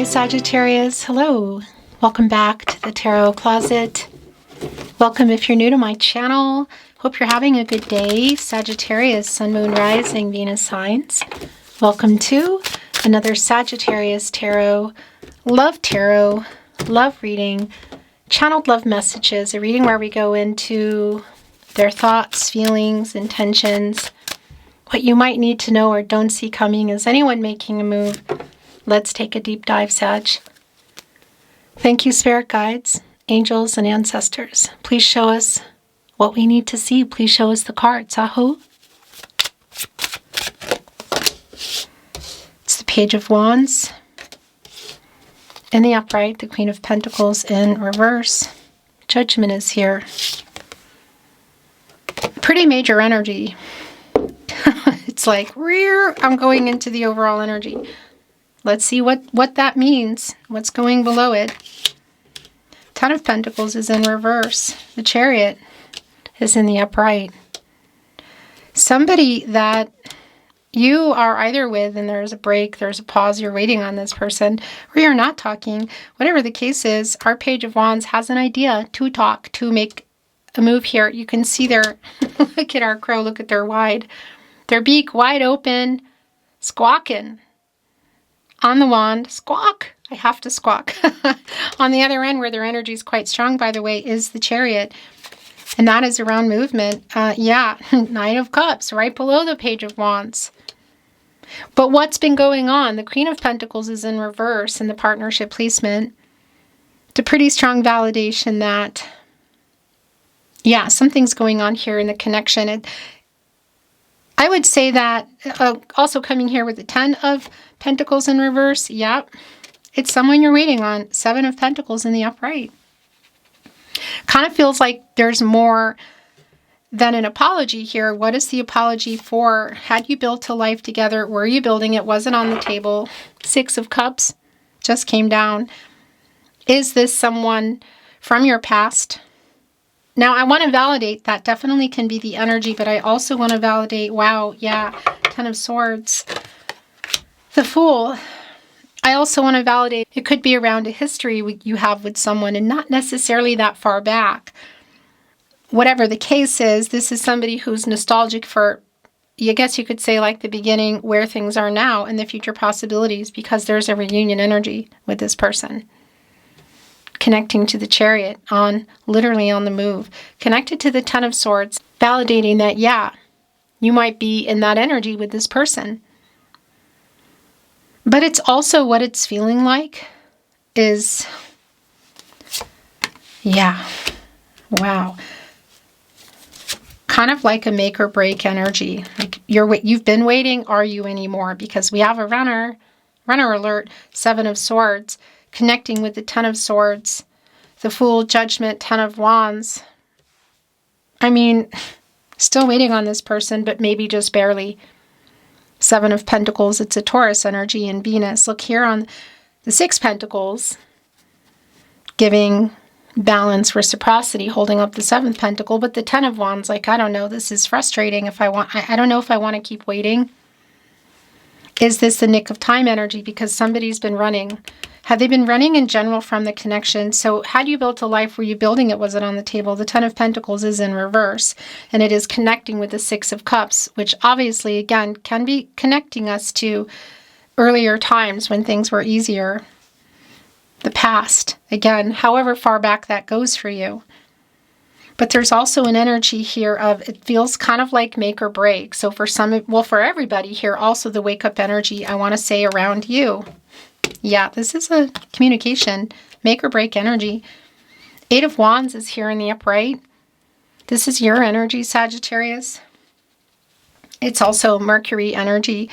Sagittarius. Hello. Welcome back to the Tarot Closet. Welcome if you're new to my channel. Hope you're having a good day. Sagittarius, Sun, Moon, Rising, Venus signs. Welcome to another Sagittarius Tarot Love Reading. Channeled love messages, a reading where we go into their thoughts, feelings, intentions, what you might need to know or don't see coming. Is anyone making a move? Let's take a deep dive, Sag. Thank you, spirit guides, angels, and ancestors. Please show us what we need to see. Please show us the cards. Aho. It's the Page of Wands in the upright, the Queen of Pentacles in reverse. Judgment is here. Pretty major energy. It's like, I'm going into the overall energy. Let's see what that means. What's going below it? Ten of Pentacles is in reverse. The Chariot is in the upright. Somebody that you are either with and there's a break, there's a pause, you're waiting on this person, or you're not talking. Whatever the case is, our Page of Wands has an idea to talk, to make a move here. You can see their, look at our crow, look at their beak wide open, squawking. On the wand, squawk. I have to squawk. On the other end, where their energy is quite strong, by the way, is the Chariot. And that is around movement. Knight of Cups, right below the Page of Wands. But what's been going on? The Queen of Pentacles is in reverse in the partnership placement. It's a pretty strong validation that, something's going on here in the connection. I would say that, also coming here with the Ten of Pentacles in reverse, it's someone you're waiting on. Seven of Pentacles in the upright. Kind of feels like there's more than an apology here. What is the apology for? Had you built a life together? Were you building it? Was it on the table? Six of Cups just came down. Is this someone from your past? Now, I want to validate that. Definitely can be the energy, but I also want to validate, Ten of Swords. The Fool. I also want to validate it could be around a history you have with someone and not necessarily that far back. Whatever the case is, this is somebody who's nostalgic for, I guess you could say, like the beginning, where things are now and the future possibilities, because there's a reunion energy with this person. Connecting to the Chariot, literally on the move. Connected to the Ten of Swords, validating that, you might be in that energy with this person. But it's also what it's feeling like is, wow. Kind of like a make or break energy. Like you've been waiting, are you anymore? Because we have a runner alert, Seven of Swords, connecting with the Ten of Swords, the Fool, Judgment, Ten of Wands. I mean, still waiting on this person, but maybe just barely. Seven of Pentacles, it's a Taurus energy in Venus. Look here on the Six Pentacles, giving balance, reciprocity, holding up the Seventh Pentacle. But the Ten of Wands, I don't know, this is frustrating. I don't know if I want to keep waiting. Is this the nick of time energy? Because somebody's been running. Have they been running in general from the connection? So had you built a life, were you building it? Was it on the table? The Ten of Pentacles is in reverse, and it is connecting with the Six of Cups, which obviously, again, can be connecting us to earlier times when things were easier. The past, again, however far back that goes for you. But there's also an energy here of, it feels kind of like make or break. So for for everybody here, also the wake up energy, I want to say around you. This is a communication, make or break energy. Eight of Wands is here in the upright. This is your energy, Sagittarius. It's also Mercury energy.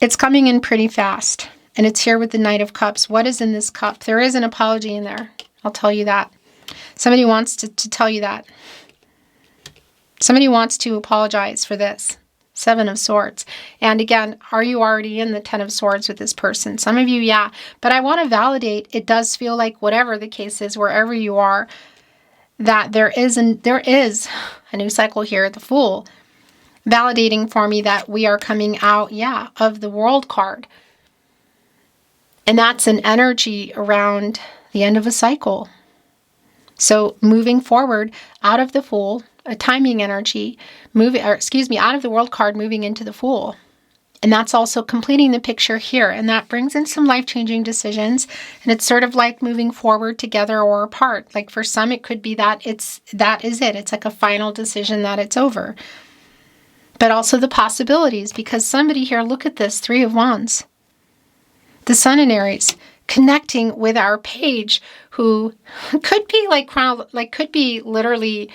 It's coming in pretty fast. And it's here with the Knight of Cups. What is in this cup? There is an apology in there. I'll tell you that. Somebody wants to tell you that. Somebody wants to apologize for this. Seven of Swords. And again, are you already in the Ten of Swords with this person? Some of you, But I want to validate, it does feel like whatever the case is, wherever you are, that there is a new cycle here, the Fool, validating for me that we are coming out, of the World card. And that's an energy around the end of a cycle. So moving forward out of the Fool, a timing energy, out of the World card, moving into the Fool. And that's also completing the picture here. And that brings in some life-changing decisions. And it's sort of like moving forward together or apart. Like for some, it could be that that is it. It's like a final decision that it's over. But also the possibilities, because somebody here, look at this, 3 of Wands. The Sun in Aries, connecting with our page, who could be could be literally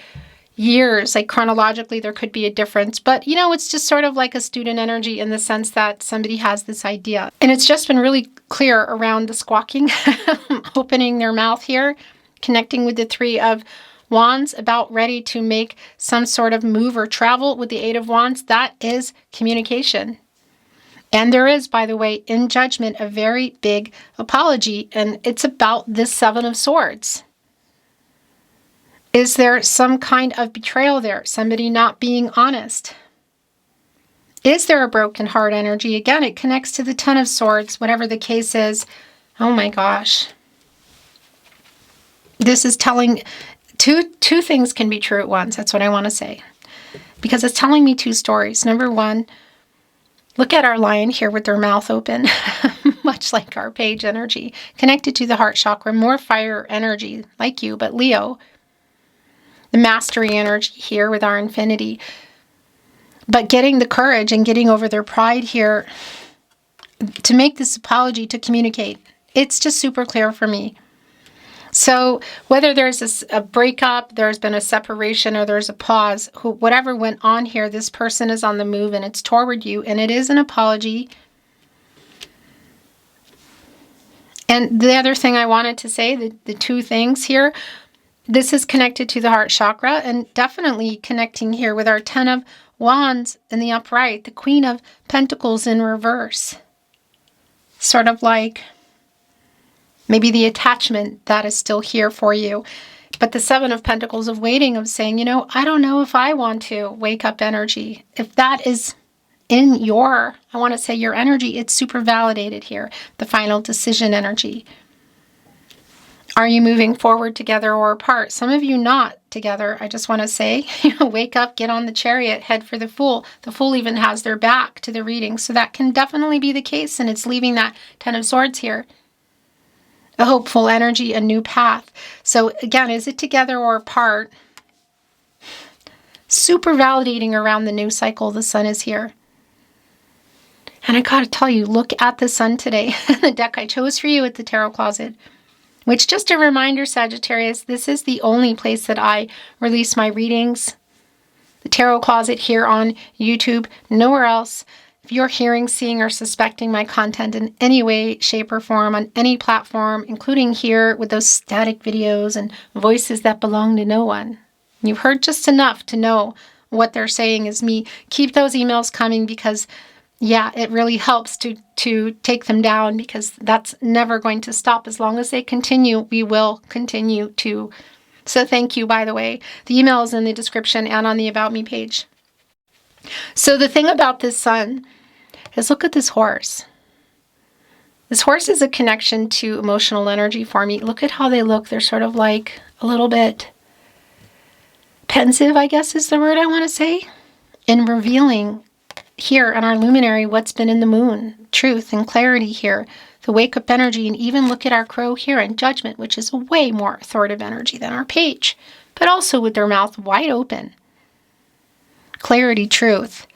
years, like chronologically there could be a difference, but it's just sort of like a student energy in the sense that somebody has this idea. And it's just been really clear around the squawking, opening their mouth here, connecting with the 3 of Wands, about ready to make some sort of move or travel with the 8 of Wands. That is communication. And there is, by the way, in Judgment, a very big apology, and it's about this 7 of Swords. Is there some kind of betrayal there? Somebody not being honest? Is there a broken heart energy? Again, it connects to the 10 of Swords, whatever the case is. Oh my gosh. This is telling, two things can be true at once. That's what I want to say. Because it's telling me 2 stories. Number 1, look at our lion here with their mouth open, much like our page energy, connected to the heart chakra, more fire energy, like you, but Leo. The mastery energy here with our infinity. But getting the courage and getting over their pride here to make this apology, to communicate. It's just super clear for me. So whether there's a breakup, there's been a separation, or there's a pause, whatever went on here, this person is on the move and it's toward you, and it is an apology. And the other thing I wanted to say, the 2 things here, this is connected to the heart chakra, and definitely connecting here with our 10 of Wands in the upright, the Queen of Pentacles in reverse. Sort of like maybe the attachment that is still here for you. But the 7 of Pentacles of waiting, of saying, I don't know if I want to wake up energy. If that is in your energy, it's super validated here. The final decision energy. Are you moving forward together or apart? Some of you not together. I just want to say, wake up, get on the Chariot, head for the Fool. The Fool even has their back to the reading. So that can definitely be the case. And it's leaving that 10 of Swords here. A hopeful energy, a new path. So again, is it together or apart? Super validating around the new cycle. The Sun is here. And I got to tell you, look at the Sun today. The deck I chose for you at the Tarot Closet. Which, just a reminder, Sagittarius, this is the only place that I release my readings. The Tarot Closet here on YouTube, nowhere else. If you're hearing, seeing, or suspecting my content in any way, shape, or form on any platform, including here with those static videos and voices that belong to no one, you've heard just enough to know what they're saying is me. Keep those emails coming, because yeah, it really helps to take them down, because that's never going to stop. As long as they continue, we will continue to. So thank you, by the way. The email is in the description and on the About Me page. So the thing about this Sun is, look at this horse. This horse is a connection to emotional energy for me. Look at how they look. They're sort of like a little bit pensive, I guess is the word I want to say, in revealing here on our luminary what's been in the moon, truth and clarity here, the wake-up energy. And even look at our crow here in Judgment, which is a way more authoritative energy than our page, but also with their mouth wide open. Clarity, truth.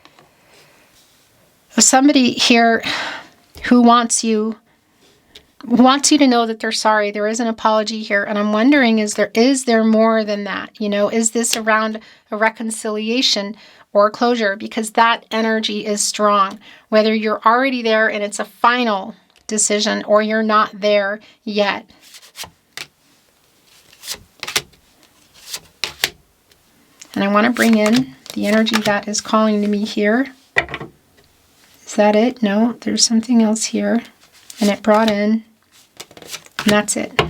Somebody here who wants you to know that they're sorry. There is an apology here, and I'm wondering, is there more than that? Is this around a reconciliation or closure? Because that energy is strong. Whether you're already there and it's a final decision, or you're not there yet. And I want to bring in the energy that is calling to me here. Is that it? No, there's something else here. And it brought in, and that's it. The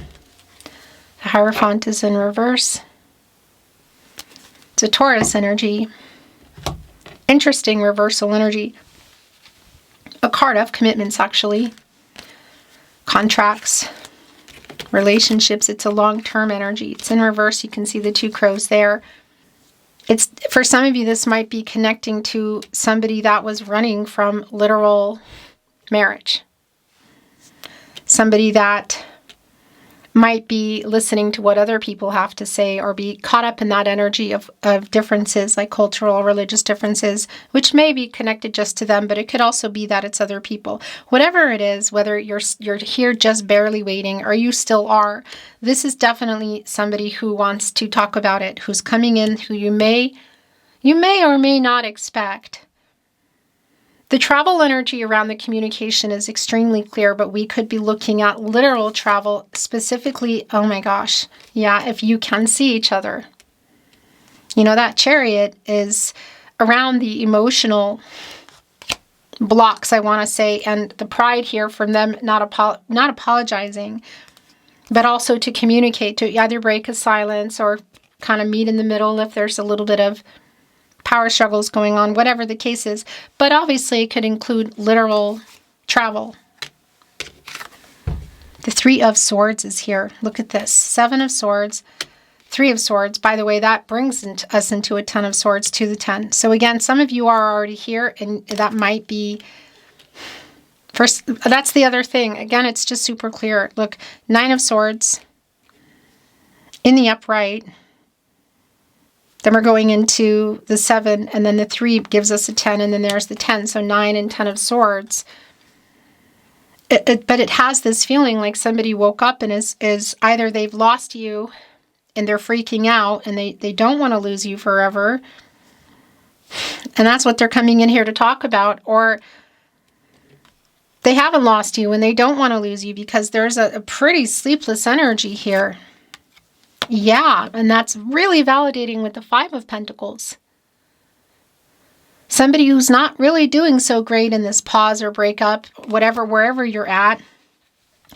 Hierophant is in reverse. It's a Taurus energy. Interesting reversal energy. A card of commitments, actually. contracts, relationships. It's a long-term energy. It's in reverse. You can see the 2 crows there. It's, for some of you, this might be connecting to somebody that was running from literal marriage. Somebody that might be listening to what other people have to say, or be caught up in that energy of differences, like cultural, religious differences, which may be connected just to them, but it could also be that it's other people. Whatever it is, whether you're here just barely waiting or you still are, this is definitely somebody who wants to talk about it, who's coming in, who you may or may not expect. The travel energy around the communication is extremely clear, but we could be looking at literal travel, specifically, oh my gosh, yeah, if you can see each other. You know, that Chariot is around the emotional blocks, I want to say, and the pride here from them not apologizing, but also to communicate, to either break a silence or kind of meet in the middle if there's a little bit of power struggles going on, whatever the case is. But obviously it could include literal travel. The 3 of Swords is here. Look at this. 7 of Swords, 3 of Swords. By the way, that brings us into a 10 of Swords to the 10. So again, some of you are already here, and that might be... First, that's the other thing. Again, it's just super clear. Look, 9 of Swords in the upright. Then we're going into the 7, and then the 3 gives us a 10, and then there's the 10. So 9 and 10 of Swords. But it has this feeling like somebody woke up and is either they've lost you and they're freaking out and they don't want to lose you forever. And that's what they're coming in here to talk about. Or they haven't lost you and they don't want to lose you, because there's a pretty sleepless energy here. Yeah, and that's really validating with the 5 of Pentacles. Somebody who's not really doing so great in this pause or breakup, whatever, wherever you're at,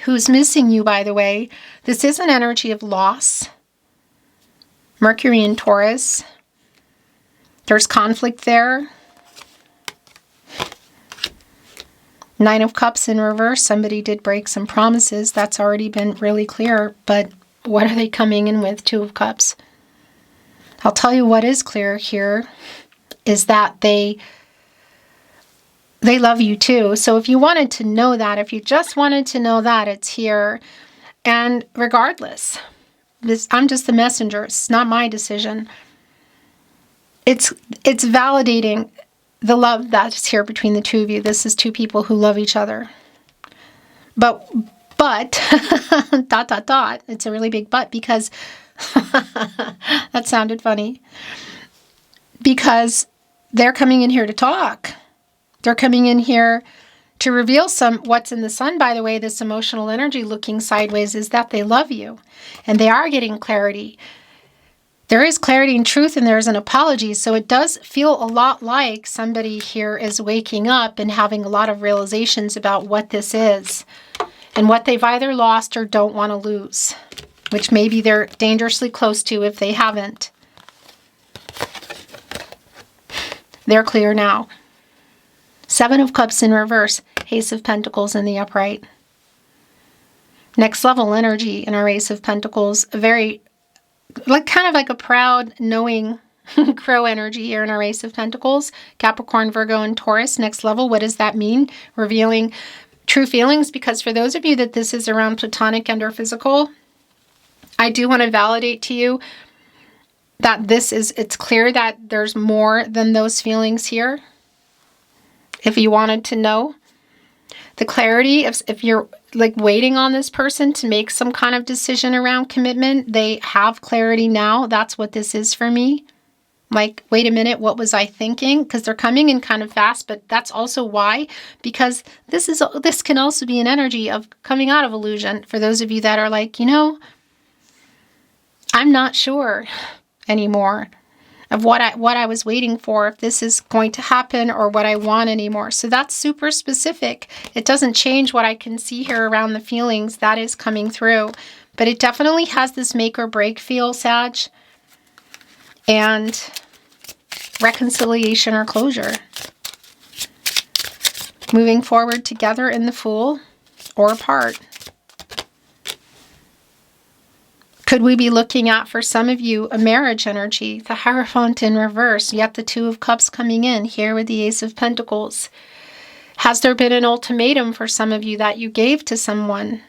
who's missing you, by the way. This is an energy of loss. Mercury in Taurus. There's conflict there. 9 of Cups in reverse. Somebody did break some promises. That's already been really clear, but what are they coming in with? 2 of Cups. I'll tell you what is clear here is that they love you too. So if you wanted to know that, if you just wanted to know that, it's here. And regardless, I'm just the messenger. It's not my decision. It's validating the love that's here between the 2 of you. This is 2 people who love each other. But it's a really big but, because that sounded funny, because they're coming in here to talk. They're coming in here to reveal what's in the sun. By the way, this emotional energy looking sideways is that they love you and they are getting clarity. There is clarity and truth, and there's an apology. So it does feel a lot like somebody here is waking up and having a lot of realizations about what this is and what they've either lost or don't want to lose, which maybe they're dangerously close to if they haven't. They're clear now. 7 of Cups in reverse, Ace of Pentacles in the upright. Next level energy in our Ace of Pentacles, a very, kind of like a proud, knowing crow energy here in our Ace of Pentacles. Capricorn, Virgo, and Taurus. Next level, what does that mean? Revealing true feelings, because for those of you that this is around platonic and or physical, I do want to validate to you that it's clear that there's more than those feelings here. If you wanted to know the clarity, if you're like waiting on this person to make some kind of decision around commitment, they have clarity now. That's what this is for me. Like, wait a minute, what was I thinking? Because they're coming in kind of fast, but that's also why, because this can also be an energy of coming out of illusion. For those of you that are like, I'm not sure anymore of what I was waiting for, if this is going to happen or what I want anymore. So that's super specific. It doesn't change what I can see here around the feelings that is coming through, but it definitely has this make or break feel, Sag, and reconciliation or closure. Moving forward together in the Fool or apart. Could we be looking at, for some of you, a marriage energy, the Hierophant in reverse, yet the Two of Cups coming in here with the Ace of Pentacles? Has there been an ultimatum for some of you that you gave to someone?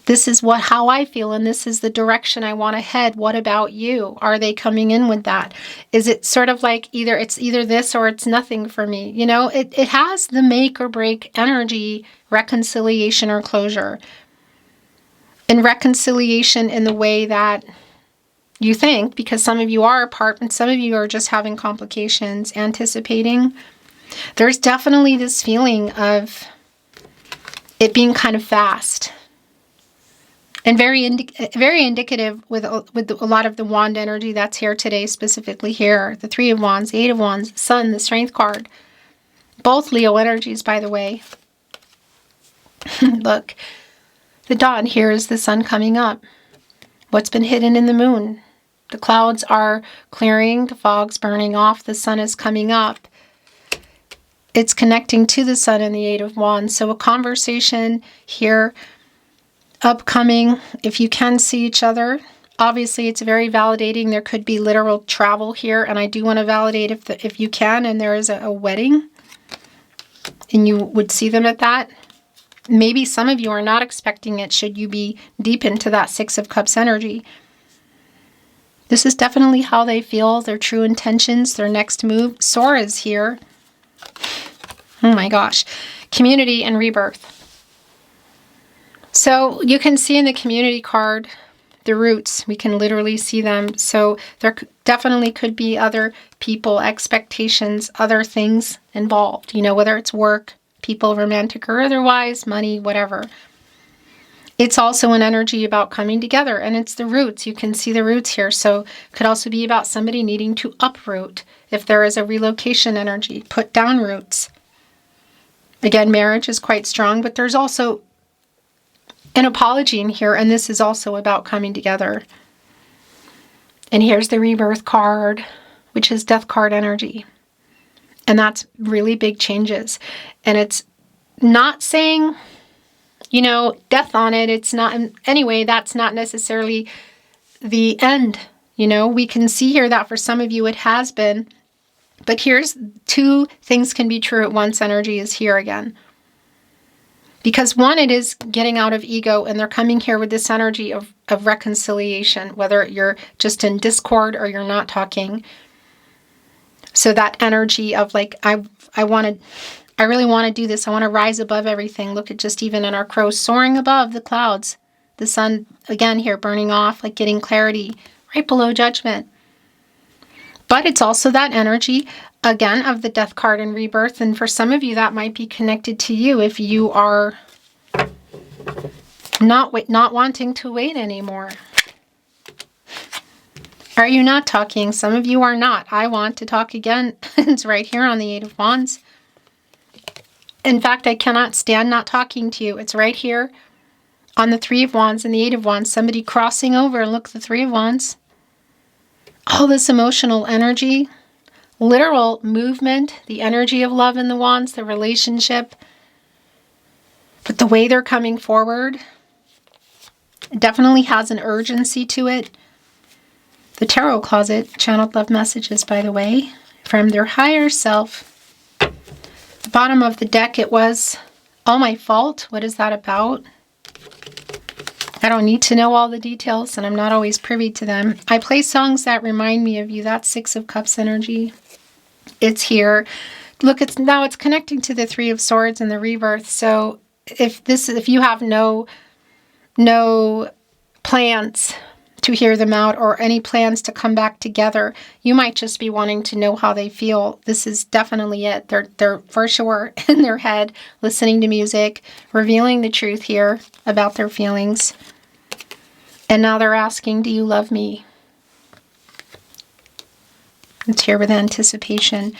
This is how I feel, and this is the direction I want to head. What about you? Are they coming in with that? Is it sort of like it's either this or it's nothing for me? You know, it has the make or break energy, reconciliation or closure. And reconciliation in the way that you think, because some of you are apart and some of you are just having complications, anticipating. There's definitely this feeling of it being kind of fast. And very indicative with a lot of the wand energy that's here today, specifically here. The Three of Wands, the Eight of Wands, the Sun, the Strength card. Both Leo energies, by the way. Look, the dawn here is the sun coming up. What's been hidden in the moon? The clouds are clearing, the fog's burning off, the sun is coming up. It's connecting to the sun and the Eight of Wands. So a conversation here upcoming, if you can see each other. Obviously, it's very validating. There could be literal travel here, and I do want to validate if you can, and there is a wedding, and you would see them at that. Maybe some of you are not expecting it, should you be deep into that Six of Cups energy. This is definitely how they feel, their true intentions, their next move. Sora's here. Oh my gosh. Community and rebirth. So you can see in the community card, the roots, we can literally see them. So there definitely could be other people, expectations, other things involved, you know, whether it's work, people, romantic or otherwise, money, whatever. It's also an energy about coming together, and it's the roots. You can see the roots here. So it could also be about somebody needing to uproot. If there is a relocation energy, put down roots. Again, marriage is quite strong, but there's also an apology in here, and this is also about coming together. And here's the rebirth card, which is death card energy. And that's really big changes. And it's not saying, you know, death on it. It's not, anyway, that's not necessarily the end. You know, we can see here that for some of you it has been. But here's two things can be true at once. Energy is here again. Because one, it is getting out of ego, and they're coming here with this energy of reconciliation, whether you're just in discord or you're not talking. So that energy of like, I really want to do this. I want to rise above everything. Look at just even in our crows soaring above the clouds. The sun, again, here burning off, like getting clarity right below judgment. But it's also that energy, again, of the death card and rebirth. And for some of you, that might be connected to you if you are not wanting to wait anymore. Are you not talking? Some of you are not. I want to talk again. It's right here on the Eight of Wands. In fact, I cannot stand not talking to you. It's right here on the Three of Wands and the Eight of Wands. Somebody crossing over, and look, the Three of Wands. All this emotional energy, literal movement, the energy of love in the wands, the relationship. But the way they're coming forward definitely has an urgency to it. The Tarot Closet channeled love messages, by the way, from their higher self. The bottom of the deck, it was all my fault. What is that about? I don't need to know all the details, and I'm not always privy to them. I play songs that remind me of you. That's Six of Cups energy. It's here. Look, now it's connecting to the Three of Swords and the rebirth. So if you have no plans to hear them out or any plans to come back together, you might just be wanting to know how they feel. This is definitely it. They're for sure in their head, listening to music, revealing the truth here about their feelings. And now they're asking, do you love me? It's here with anticipation.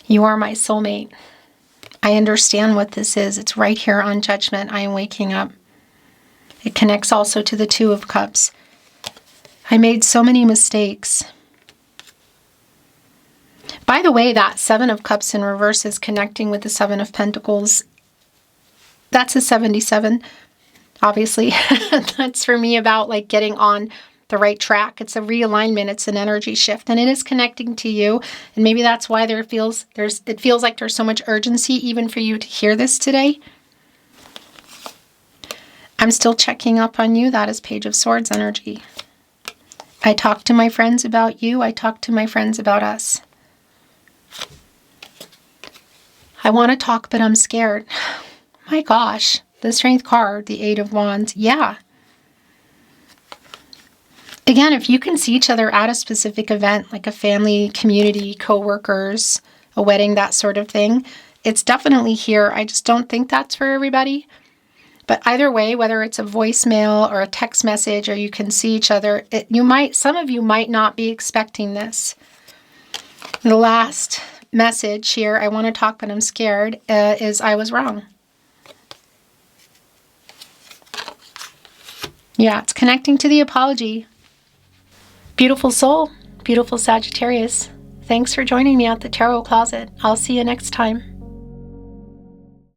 You are my soulmate. I understand what this is. It's right here on Judgment. I am waking up. It connects also to the Two of Cups. I made so many mistakes. By the way, that Seven of Cups in reverse is connecting with the Seven of Pentacles. That's a 77. Obviously, that's for me about like getting on the right track. It's a realignment. It's an energy shift, and it is connecting to you. And maybe that's why it feels like there's so much urgency even for you to hear this today. I'm still checking up on you. That is Page of Swords energy. I talk to my friends about you. I talk to my friends about us. I want to talk, but I'm scared. My gosh. The Strength card, the Eight of Wands. Yeah. Again, if you can see each other at a specific event, like a family, community, co-workers, a wedding, that sort of thing, it's definitely here. I just don't think that's for everybody. But either way, whether it's a voicemail or a text message, or you can see each other, some of you might not be expecting this. The last message here, I want to talk, but I'm scared, is I was wrong. Yeah, it's connecting to the apology. Beautiful soul, beautiful Sagittarius. Thanks for joining me at the Tarot Closet. I'll see you next time.